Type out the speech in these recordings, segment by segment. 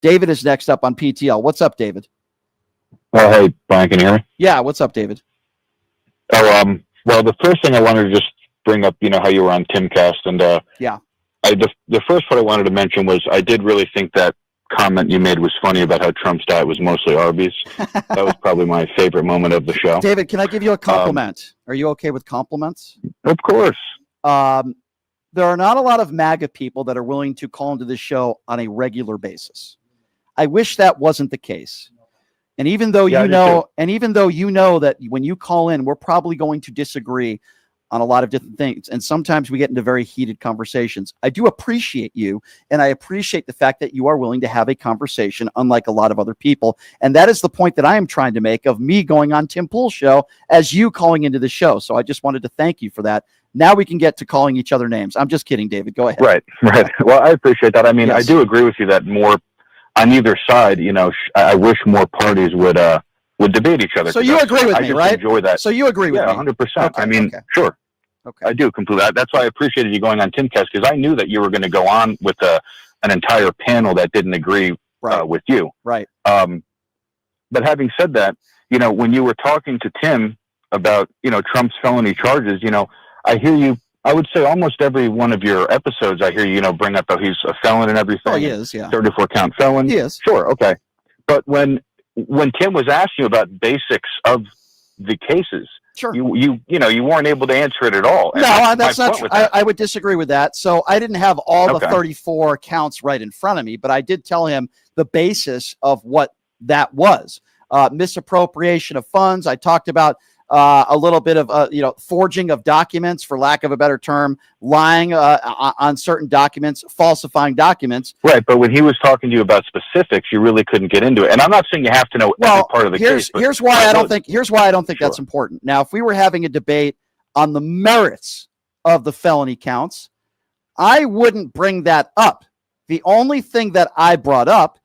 David is next up on PTL. What's up, David? Oh, hey, Brian, can you hear me? Yeah, what's up, David? Oh, well, the first thing I wanted to just bring up, how you were on Timcast, and yeah, the first part I wanted to mention was I did really think that comment you made was funny about how Trump's diet was mostly Arby's. That was probably my favorite moment of the show. David, can I give you a compliment? Are you okay with compliments? Of course. There are not a lot of MAGA people that are willing to call into this show on a regular basis. I wish that wasn't the case. And even though you know that when you call in, we're probably going to disagree on a lot of different things. And sometimes we get into very heated conversations. I do appreciate you. And I appreciate the fact that you are willing to have a conversation, unlike a lot of other people. And that is the point that I am trying to make of me going on Tim Pool's show as you calling into the show. So I just wanted to thank you for that. Now we can get to calling each other names. I'm just kidding, David. Go ahead. Right. Well, I appreciate that. I mean, yes. I do agree with you that more on either side, I wish more parties would debate each other. So you agree with me, right? Enjoy that. So you agree with me? 100%. Okay, I mean, sure. Okay. I do completely. That's why I appreciated you going on Timcast, because I knew that you were going to go on with an entire panel that didn't agree with you. Right. But having said that, when you were talking to Tim about, Trump's felony charges, I hear you. I would say almost every one of your episodes, I hear you, bring up that he's a felon and everything. Oh, he is, yeah. 34-count felon. He is. Sure, okay. But when Tim was asking you about basics of the cases, sure, you weren't able to answer it at all. And that's not true. I would disagree with that. So I didn't have all the 34 counts right in front of me, but I did tell him the basis of what that was. Misappropriation of funds. I talked about a little bit of, forging of documents, for lack of a better term, lying on certain documents, falsifying documents. Right, but when he was talking to you about specifics, you really couldn't get into it. And I'm not saying you have to know every part of the case. Here's why I don't think that's important. Now, if we were having a debate on the merits of the felony counts, I wouldn't bring that up. The only thing that I brought up,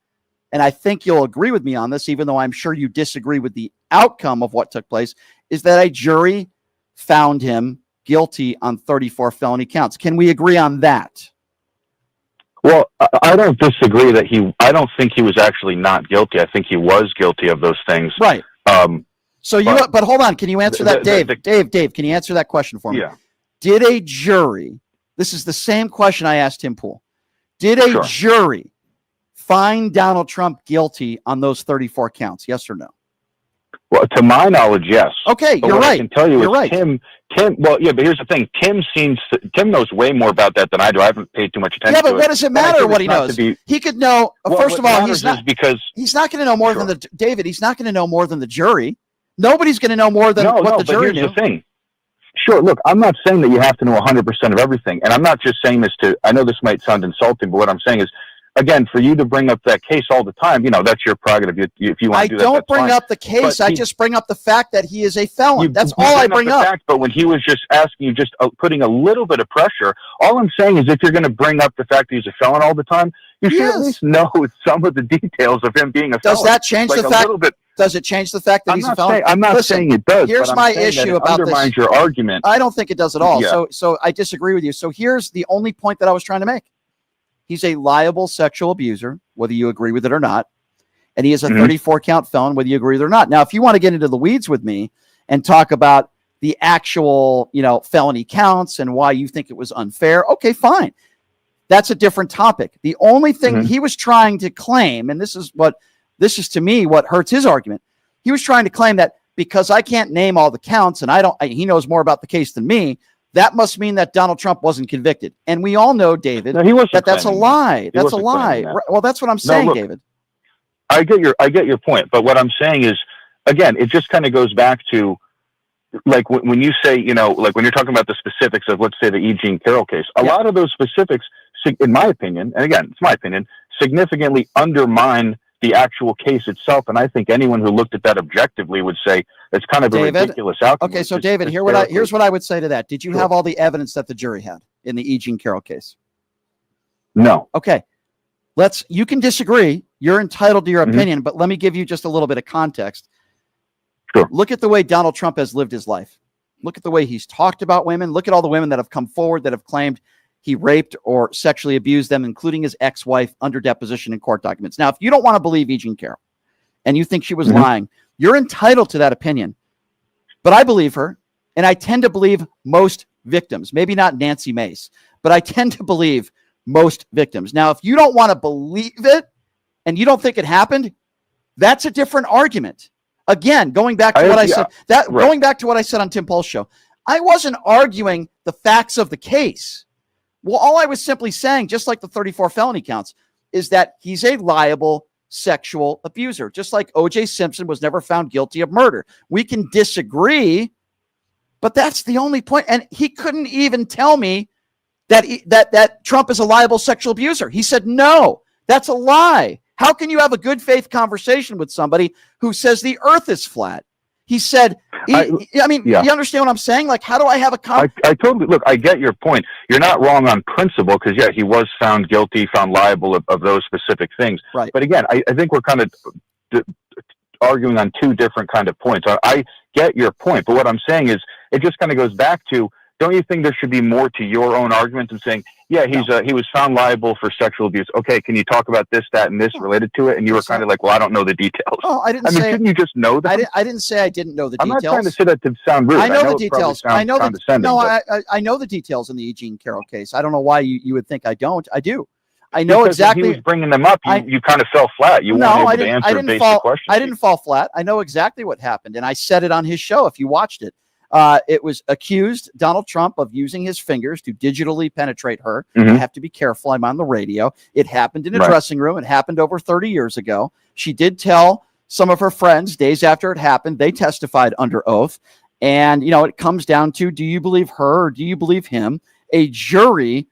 and I think you'll agree with me on this, even though I'm sure you disagree with the outcome of what took place, is that a jury found him guilty on 34 felony counts. Can we agree on that? Well, I don't disagree that I don't think he was actually not guilty. I think he was guilty of those things. Right. But hold on. Can you answer that, Dave? Dave, can you answer that question for me? Yeah. Did a jury, this is the same question I asked Tim Pool, did a jury find Donald Trump guilty on those 34 counts? Yes or no? Well, to my knowledge, yes. Okay, but you're right. I can tell you you're right. Tim, well, yeah, but here's the thing. Tim knows way more about that than I do. I haven't paid too much attention to it. Yeah, but what does it matter what he knows? He could know, first of all, he's not going to know more than David, he's not going to know more than the jury. Nobody's going to know more than what the jury knew. Here's the thing. Sure, look, I'm not saying that you have to know 100% of everything. And I'm not just saying this I know this might sound insulting, but what I'm saying is, again, for you to bring up that case all the time, that's your prerogative. If you want to do that, I don't bring up the case. I just bring up the fact that he is a felon. That's all I bring up. But when he was just asking you, just putting a little bit of pressure, all I'm saying is if you're going to bring up the fact that he's a felon all the time, you should at least know some of the details of him being a felon. Does that change the fact? Does it change the fact that he's a felon? I'm not saying it does. Here's my issue about this. Undermines your argument. I don't think it does at all. Yeah. So I disagree with you. So here's the only point that I was trying to make. He's a liable sexual abuser, whether you agree with it or not. And he is a 34-count felon, whether you agree with it or not. Now, if you want to get into the weeds with me and talk about the actual, felony counts and why you think it was unfair, okay, fine. That's a different topic. The only thing he was trying to claim, and this is to me what hurts his argument. He was trying to claim that because I can't name all the counts and he knows more about the case than me, that must mean that Donald Trump wasn't convicted. And we all know, David, that's a lie. That's a lie. Well, that's what I'm saying, David. I get your point. But what I'm saying is, again, it just kind of goes back to, like, when you say, like when you're talking about the specifics of, let's say, the E. Jean Carroll case, a lot of those specifics, in my opinion, and again, it's my opinion, significantly undermine the actual case itself. And I think anyone who looked at that objectively would say it's kind of a ridiculous outcome. Okay, so David, here's what I would say to that. Did you have all the evidence that the jury had in the E. Jean Carroll case? No. Okay. You can disagree. You're entitled to your opinion, but let me give you just a little bit of context. Sure. Look at the way Donald Trump has lived his life. Look at the way he's talked about women. Look at all the women that have come forward that have claimed he raped or sexually abused them, including his ex-wife, under deposition in court documents. Now, if you don't want to believe E. Jean Carroll and you think she was lying, you're entitled to that opinion. But I believe her, and I tend to believe most victims. Maybe not Nancy Mace, but I tend to believe most victims. Now, if you don't want to believe it and you don't think it happened, that's a different argument. Again, going back to what I said, going back to what I said on Tim Pool's show, I wasn't arguing the facts of the case. Well, all I was simply saying, just like the 34 felony counts, is that he's a liable sexual abuser, just like O.J. Simpson was never found guilty of murder. We can disagree, but that's the only point. And he couldn't even tell me that that Trump is a liable sexual abuser. He said, no, that's a lie. How can you have a good faith conversation with somebody who says the earth is flat? He said, you understand what I'm saying? Like, how do I have a I totally, look, I get your point. You're not wrong on principle because, yeah, he was found guilty, found liable of those specific things. Right. But again, I think we're kind of arguing on two different kind of points. I get your point, but what I'm saying is it just kind of goes back to, don't you think there should be more to your own argument than saying, yeah, he was found liable for sexual abuse. Okay, can you talk about this, that, and this related to it? And you were kind of like, well, I don't know the details. Oh, I didn't say. Shouldn't you just know that? I didn't say I didn't know the details. I'm not trying to say that to sound rude. I know the details. I know the details in the E. Jean Carroll case. I don't know why you would think I don't. I do. I know because exactly. When he was bringing them up, you kind of fell flat. You weren't able to answer basic questions. I didn't fall flat. I know exactly what happened, and I said it on his show. If you watched it. It was accused Donald Trump of using his fingers to digitally penetrate her. I have to be careful. I'm on the radio. It happened in a dressing room. It happened over 30 years ago. She did tell some of her friends days after it happened. They testified under oath. And, it comes down to, do you believe her or do you believe him? A jury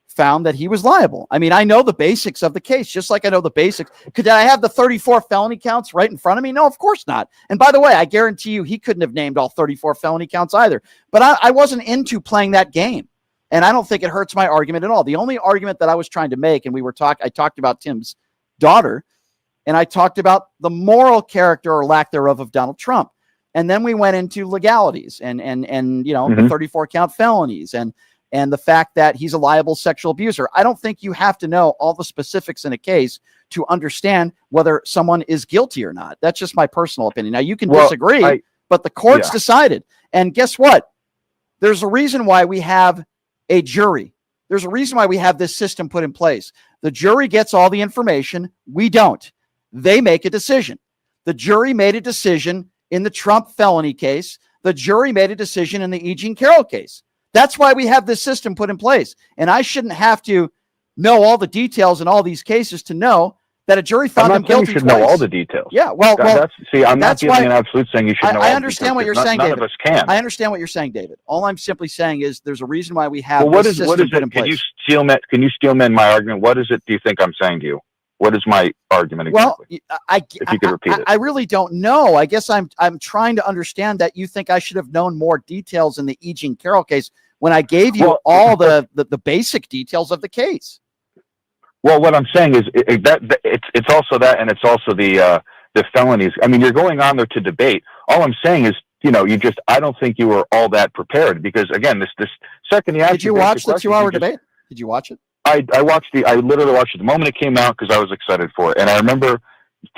found that he was liable. I mean, I know the basics of the case, just like I know the basics. Could I have the 34 felony counts right in front of me? No, of course not. And by the way, I guarantee you he couldn't have named all 34 felony counts either. But I wasn't into playing that game. And I don't think it hurts my argument at all. The only argument that I was trying to make, and I talked about Tim's daughter, and I talked about the moral character or lack thereof of Donald Trump. And then we went into legalities and the 34 count felonies and the fact that he's a liable sexual abuser. I don't think you have to know all the specifics in a case to understand whether someone is guilty or not. That's just my personal opinion. Now, you can disagree, but the courts decided. And guess what? There's a reason why we have a jury. There's a reason why we have this system put in place. The jury gets all the information. We don't. They make a decision. The jury made a decision in the Trump felony case. The jury made a decision in the E. Jean Carroll case. That's why we have this system put in place. And I shouldn't have to know all the details in all these cases to know that a jury found him guilty. You should know all the details. Yeah, I'm not giving an absolute saying you should know all the details. I understand what you're saying, David. None of us can. I understand what you're saying, David. All I'm simply saying is there's a reason why we have this system put in place. Can you steel man my argument? What is it do you think I'm saying to you? What is my argument exactly? Well, if you could repeat it. I really don't know. I guess I'm trying to understand that you think I should have known more details in the E. Jean Carroll case when I gave you all the basic details of the case. Well, what I'm saying is it's also that, and it's also the felonies. I mean, you're going on there to debate. All I'm saying is, I don't think you were all that prepared because, again, this second you asked. Did you watch the 2-hour debate? Did you watch it? I literally watched it the moment it came out because I was excited for it. And I remember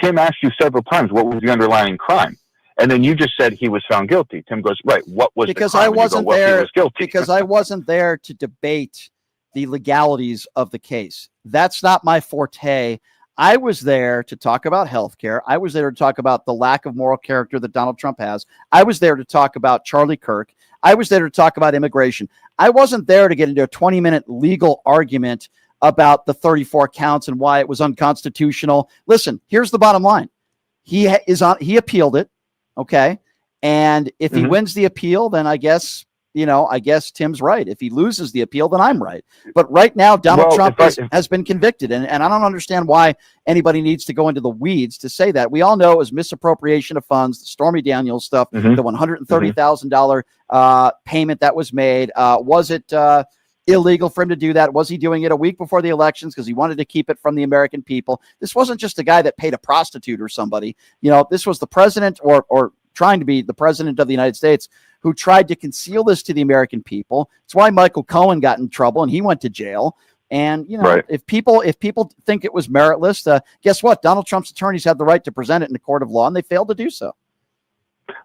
Tim asked you several times, what was the underlying crime? And then you just said he was found guilty. Tim goes, right, what was the crime? Because I wasn't there. Because I wasn't there to debate the legalities of the case. That's not my forte. I was there to talk about healthcare. I was there to talk about the lack of moral character that Donald Trump has. I was there to talk about Charlie Kirk. I was there to talk about immigration. I wasn't there to get into a 20-minute legal argument about the 34 counts and why it was unconstitutional. Listen, here's the bottom line. He appealed it. Okay. And if he wins the appeal, then I guess Tim's right. If he loses the appeal, then I'm right. But right now, Donald Trump has been convicted. And I don't understand why anybody needs to go into the weeds to say that. We all know it was misappropriation of funds, the Stormy Daniels stuff, the $130,000 payment that was made. Was it illegal for him to do that? Was he doing it a week before the elections because he wanted to keep it from the American people? This wasn't just a guy that paid a prostitute or somebody. This was the president or trying to be the president of the United States, who tried to conceal this to the American people. It's why Michael Cohen got in trouble and he went to jail. And, you know, Right. if people think it was meritless, guess what? Donald Trump's attorneys had the right to present it in the court of law, and they failed to do so.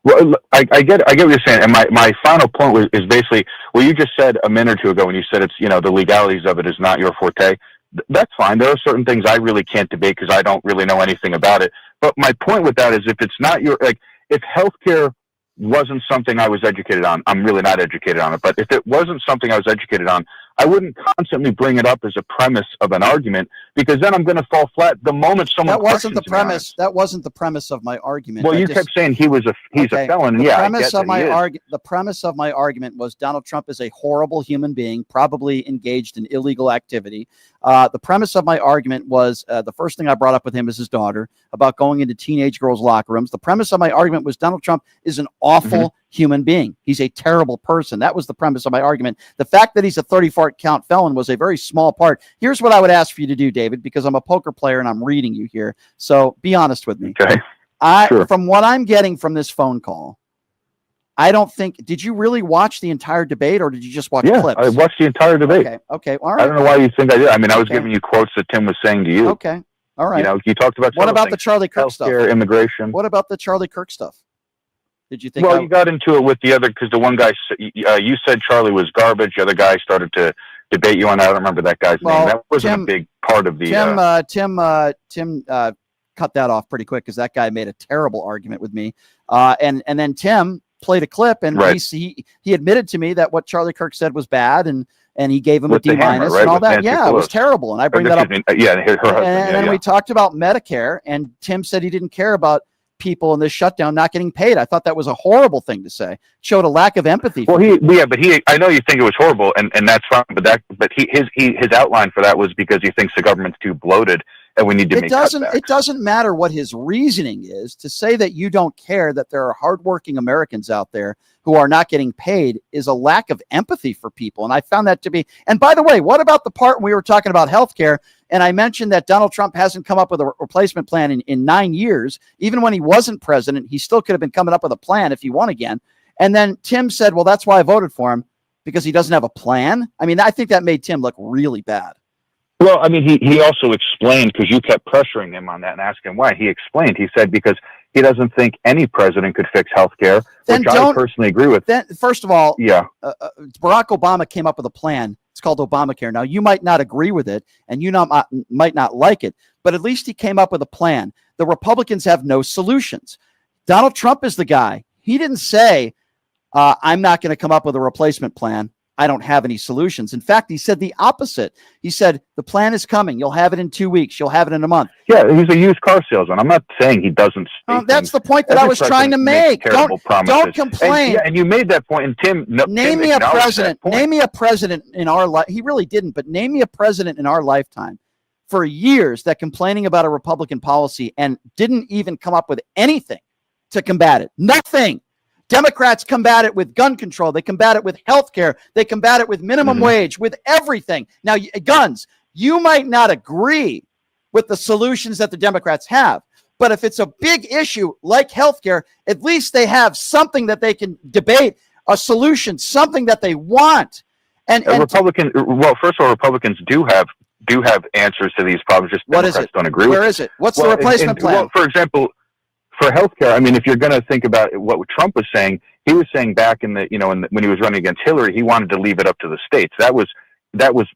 Well, I get what you're saying. And my final point is basically what you just said a minute or two ago when you said it's, you know, the legalities of it is not your forte. That's fine. There are certain things I really can't debate because I don't really know anything about it. But my point with that is if it's not your, like, if healthcare wasn't something I was educated on, I'm really not educated on it. But if it wasn't something I was educated on, I wouldn't constantly bring it up as a premise of an argument, because then I'm going to fall flat the moment someone That wasn't the questions me on it. premise. That wasn't the premise of my argument. Well, you kept saying he's a felon. And The yeah, premise of my argument. the premise of my argument was Donald Trump is a horrible human being, probably engaged in illegal activity. The premise of my argument was the first thing I brought up with him is his daughter about going into teenage girls' locker rooms. The premise of my argument was Donald Trump is an awful human being. He's a terrible person. That was the premise of my argument. The fact that he's a 34-count felon was a very small part. Here's what I would ask for you to do, David, because I'm a poker player and I'm reading you here. So be honest with me. Okay. Sure. From what I'm getting from this phone call, I don't think, did you really watch the entire debate or did you just watch clips? I watched the entire debate. Okay. All right. I don't know why you think I did. I mean, I was giving you quotes that Tim was saying to you. Okay. All right. You know, you talked about what about the Charlie Kirk stuff? Healthcare, immigration. What about the Charlie Kirk stuff? Did you think? Well, you got into it with the other, because the one guy, you said Charlie was garbage. The other guy started to debate you on that. I don't remember that guy's name. That wasn't a big part of the. Tim cut that off pretty quick because that guy made a terrible argument with me. And then Tim played a clip and he admitted to me that what Charlie Kirk said was bad and he gave him a D- and all that. Yeah, it was terrible. And I bring that up. And then we talked about Medicare, and Tim said he didn't care about people in this shutdown not getting paid. I thought that was a horrible thing to say. Showed a lack of empathy. Well, I know you think it was horrible, and that's fine. But his outline for that was because he thinks the government's too bloated and we need to make cutbacks. It doesn't matter what his reasoning is. To say that you don't care that there are hardworking Americans out there who are not getting paid is a lack of empathy for people. And I found that to be. And by the way, what about the part when we were talking about healthcare? And I mentioned that Donald Trump hasn't come up with a replacement plan in 9 years. Even when he wasn't president, he still could have been coming up with a plan if he won again. And then Tim said, well, that's why I voted for him, because he doesn't have a plan. I mean, I think that made Tim look really bad. Well, I mean, he also explained, because you kept pressuring him on that and asking why. He explained, he said, because he doesn't think any president could fix health care, which I personally agree with. Then, first of all, Barack Obama came up with a plan. It's called Obamacare. Now, you might not agree with it, and you might not like it, but at least he came up with a plan. The Republicans have no solutions. Donald Trump is the guy. He didn't say, I'm not going to come up with a replacement plan. I don't have any solutions. In fact, he said the opposite. He said, the plan is coming. You'll have it in 2 weeks. You'll have it in a month. Yeah, he's a used car salesman. I'm not saying he doesn't. That's the point that I was trying to make. Don't complain. And you made that point. And Tim, name me a president. Name me a president in our life. He really didn't, but name me a president in our lifetime for years that complaining about a Republican policy and didn't even come up with anything to combat it. Nothing. Democrats combat it with gun control. They combat it with health care. They combat it with minimum wage, with everything. Now, guns, you might not agree with the solutions that the Democrats have, but if it's a big issue like health care, at least they have something that they can debate, a solution, something that they want. And Republicans, well, first of all, Republicans do have answers to these problems. Just Democrats don't agree with it. Where is it? What's the replacement plan? Well, for example, for healthcare, I mean, if you're going to think about what Trump was saying, he was saying back in the, when he was running against Hillary, he wanted to leave it up to the states. That was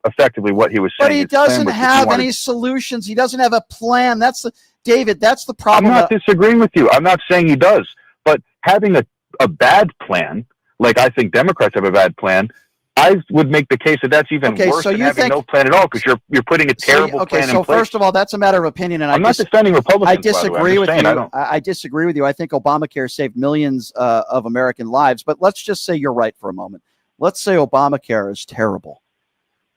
effectively what he was saying. But he doesn't have any solutions. He doesn't have a plan. That's the problem. I'm not disagreeing with you. I'm not saying he does, but having a bad plan, like I think Democrats have a bad plan, I would make the case that that's even worse than having no plan at all, because you're putting a terrible plan in place. So first of all, that's a matter of opinion, and I'm not defending Republicans. I disagree with you. I disagree with you. I think Obamacare saved millions of American lives, but let's just say you're right for a moment. Let's say Obamacare is terrible.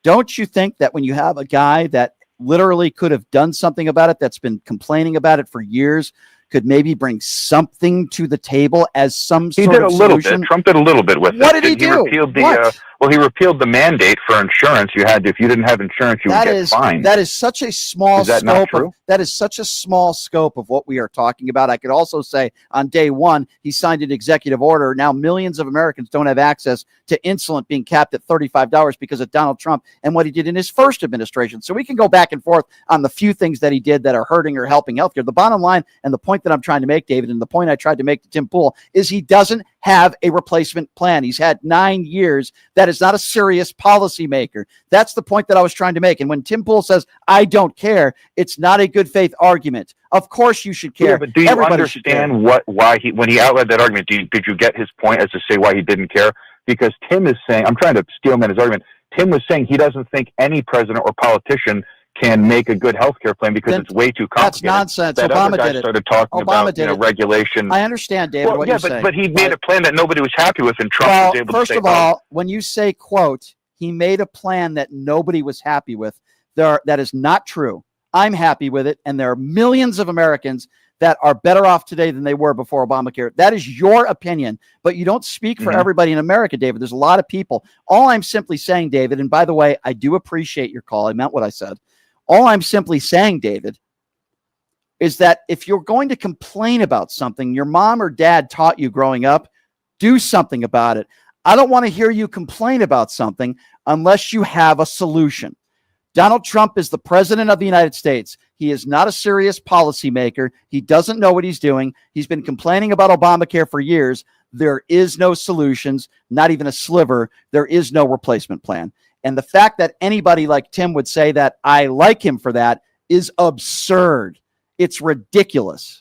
Don't you think that when you have a guy that literally could have done something about it, that's been complaining about it for years, could maybe bring something to the table as some He sort did of a little solution. bit. Trump did a little bit with it. What did he do? Repealed the, What? well, he repealed the mandate for insurance. You had to, if you didn't have insurance, you would get fined. That is such a small Is that not scope. true? That is such a small scope of what we are talking about. I could also say on day one, he signed an executive order. Now millions of Americans don't have access to insulin being capped at $35 because of Donald Trump and what he did in his first administration. So we can go back and forth on the few things that he did that are hurting or helping healthcare. The bottom line, and the point that I'm trying to make, David, and the point I tried to make to Tim Pool, is he doesn't have a replacement plan. He's had 9 years. That is not a serious policymaker. That's the point that I was trying to make. And when Tim Pool says, I don't care, it's not a good faith argument. Of course you should care. Yeah, but do you understand why when he outlined that argument, did you get his point as to say why he didn't care? Because Tim is saying, I'm trying to steelman his argument. Tim was saying he doesn't think any president or politician can make a good healthcare plan because it's way too complicated. That's nonsense. That Obama other guy did it. started talking about regulation. I understand, David, what you're saying. But he made a plan that nobody was happy with, and Trump was able to say, first of all, when you say, quote, he made a plan that nobody was happy with, that is not true. I'm happy with it, and there are millions of Americans that are better off today than they were before Obamacare. That is your opinion, but you don't speak for everybody in America, David. There's a lot of people. All I'm simply saying, David, and by the way, I do appreciate your call. I meant what I said. All I'm simply saying, David, is that if you're going to complain about something your mom or dad taught you growing up, do something about it. I don't want to hear you complain about something unless you have a solution. Donald Trump is the president of the United States. He is not a serious policymaker. He doesn't know what he's doing. He's been complaining about Obamacare for years. There is no solutions, not even a sliver. There is no replacement plan. And the fact that anybody like Tim would say that I like him for that is absurd. It's ridiculous.